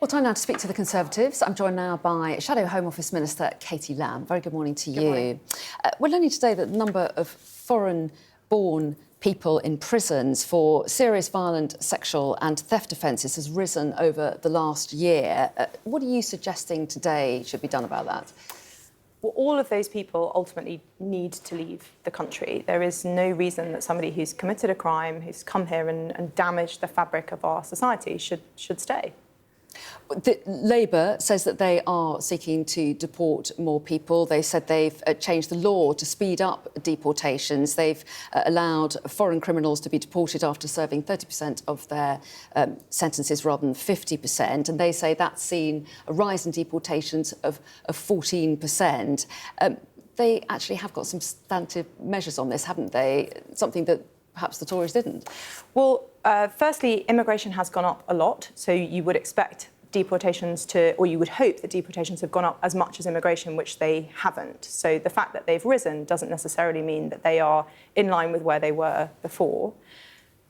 Well, time now to speak to the Conservatives. I'm joined now by Shadow Home Office Minister Katie Lam. Very good morning to you. Good morning. We're learning today that the number of foreign-born people in prisons for serious violent, sexual and theft offences has risen over the last year. What are you suggesting today should be done about that? Well, all of those people ultimately need to leave the country. There is no reason that somebody who's committed a crime, who's come here and damaged the fabric of our society should stay. Labour says that they are seeking to deport more people. They said they've changed the law to speed up deportations. They've allowed foreign criminals to be deported after serving 30% of their sentences rather than 50%. And they say that's seen a rise in deportations of 14%. They actually have got some substantive measures on this, haven't they? Something that perhaps the Tories didn't. Well, firstly, immigration has gone up a lot. So you would expect deportations or you would hope that deportations have gone up as much as immigration, which they haven't. So the fact that they've risen doesn't necessarily mean that they are in line with where they were before.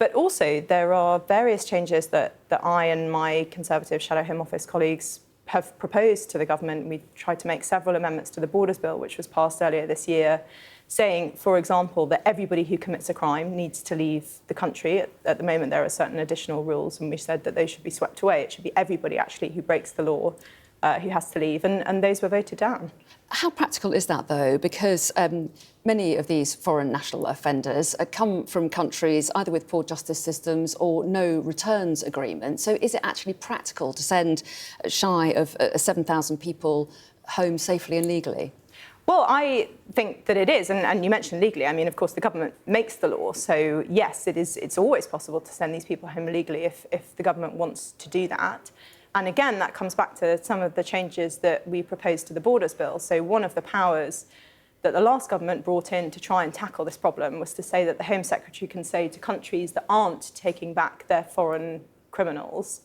But also there are various changes that I and my Conservative Shadow Home Office colleagues have proposed to the government. We've tried to make several amendments to the Borders Bill, which was passed earlier this year, saying, for example, that everybody who commits a crime needs to leave the country. At the moment, there are certain additional rules, and we said that those should be swept away. It should be everybody, actually, who breaks the law who has to leave, and those were voted down. How practical is that, though? Because many of these foreign national offenders come from countries either with poor justice systems or no returns agreement. So is it actually practical to send shy of 7,000 people home safely and legally? Well, I think that it is, and you mentioned legally. I mean, of course, the government makes the law, so yes, it's always possible to send these people home legally if the government wants to do that. And again, that comes back to some of the changes that we proposed to the Borders Bill. So one of the powers that the last government brought in to try and tackle this problem was to say that the Home Secretary can say to countries that aren't taking back their foreign criminals,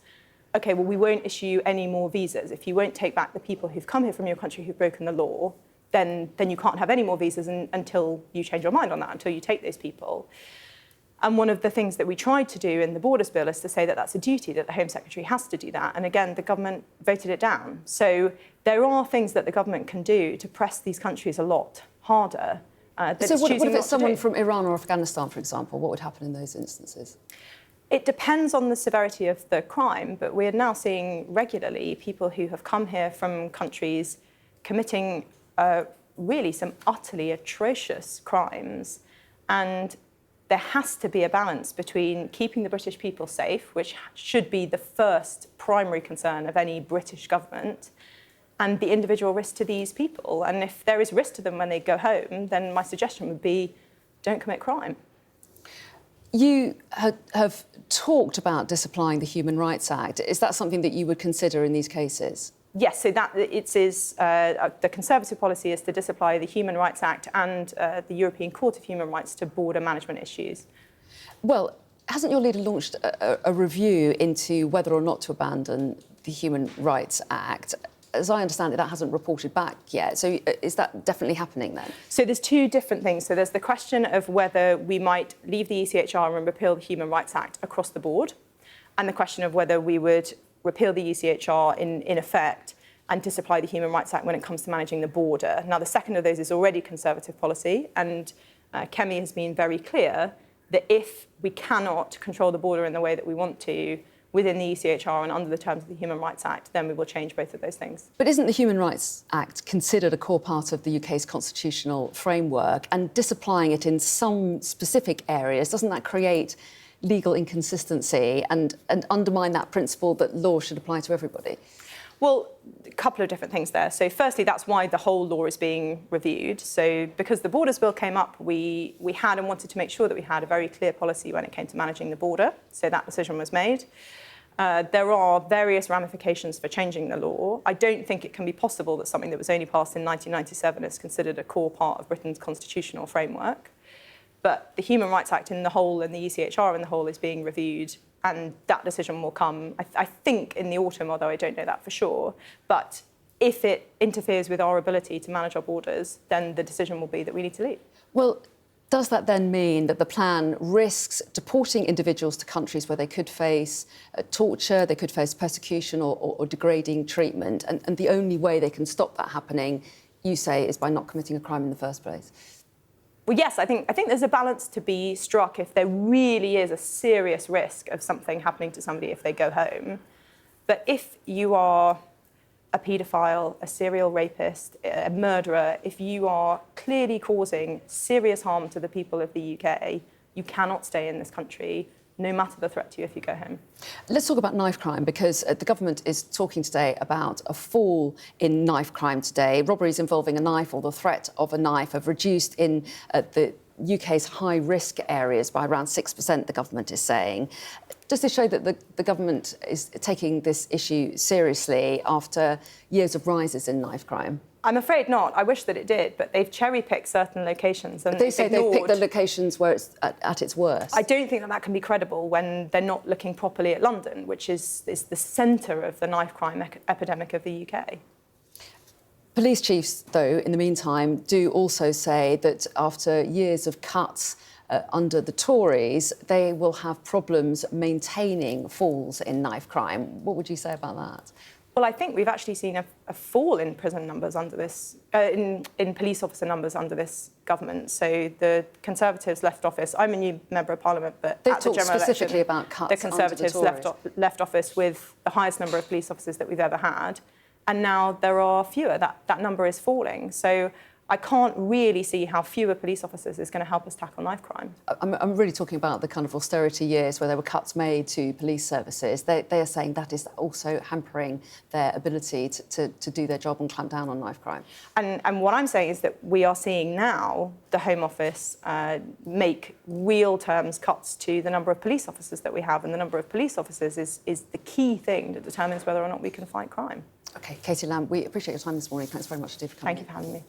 OK, well, we won't issue any more visas. If you won't take back the people who've come here from your country who've broken the law, then you can't have any more visas until you change your mind on that, until you take those people. And one of the things that we tried to do in the Borders Bill is to say that that's a duty, that the Home Secretary has to do that. And again, the government voted it down. So there are things that the government can do to press these countries a lot harder. So what if it's someone from Iran or Afghanistan, for example? What would happen in those instances? It depends on the severity of the crime, but we're now seeing regularly people who have come here from countries committing really some utterly atrocious crimes. And there has to be a balance between keeping the British people safe, which should be the first primary concern of any British government, and the individual risk to these people. And if there is risk to them when they go home, then my suggestion would be don't commit crime. You have talked about disapplying the Human Rights Act. Is that something that you would consider in these cases? Yes, so that the Conservative policy is to disapply the Human Rights Act and the European Court of Human Rights to border management issues. Well, hasn't your leader launched a review into whether or not to abandon the Human Rights Act? As I understand it, that hasn't reported back yet. So is that definitely happening then? So there's two different things. So there's the question of whether we might leave the ECHR and repeal the Human Rights Act across the board, and the question of whether we would repeal the ECHR in effect and disapply the Human Rights Act when it comes to managing the border. Now, the second of those is already Conservative policy, and Kemi has been very clear that if we cannot control the border in the way that we want to within the ECHR and under the terms of the Human Rights Act, then we will change both of those things. But isn't the Human Rights Act considered a core part of the UK's constitutional framework, and disapplying it in some specific areas, doesn't that create legal inconsistency and undermine that principle that law should apply to everybody? Well, a couple of different things there. So firstly, that's why the whole law is being reviewed. So because the Borders Bill came up, we had and wanted to make sure that we had a very clear policy when it came to managing the border. So that decision was made. There are various ramifications for changing the law. I don't think it can be possible that something that was only passed in 1997 is considered a core part of Britain's constitutional framework. But the Human Rights Act in the whole and the ECHR in the whole is being reviewed, and that decision will come, I think, in the autumn, although I don't know that for sure. But if it interferes with our ability to manage our borders, then the decision will be that we need to leave. Well, Does that then mean that the plan risks deporting individuals to countries where they could face torture, they could face persecution or degrading treatment, and the only way they can stop that happening, you say, is by not committing a crime in the first place? Well, yes, I think there's a balance to be struck if there really is a serious risk of something happening to somebody if they go home. But if you are a paedophile, a serial rapist, a murderer, if you are clearly causing serious harm to the people of the UK, you cannot stay in this country, no matter the threat to you if you go home. Let's talk about knife crime, because the government is talking today about a fall in knife crime today. Robberies involving a knife or the threat of a knife have reduced in the UK's high-risk areas by around 6%, the government is saying. Does this show that the government is taking this issue seriously after years of rises in knife crime? I'm afraid not. I wish that it did, but they've cherry-picked certain locations. And they say they've picked the locations where it's at its worst. I don't think that can be credible when they're not looking properly at London, which is the centre of the knife crime epidemic of the UK. Police chiefs, though, in the meantime, do also say that after years of cuts under the Tories, they will have problems maintaining falls in knife crime. What would you say about that? Well, I think we've actually seen a fall in prison numbers under this, in police officer numbers under this government. So the Conservatives left office. I'm a new member of Parliament, but They've at the talked general specifically election, about cuts the Conservatives under the Tories. left office with the highest number of police officers that we've ever had. And now there are fewer. That number is falling. So I can't really see how fewer police officers is going to help us tackle knife crime. I'm really talking about the kind of austerity years where there were cuts made to police services. They are saying that is also hampering their ability to do their job and clamp down on knife crime. And what I'm saying is that we are seeing now the Home Office make real terms cuts to the number of police officers that we have, and the number of police officers is the key thing that determines whether or not we can fight crime. OK, Katie Lam, we appreciate your time this morning. Thanks very much indeed for coming. Thank you for having me.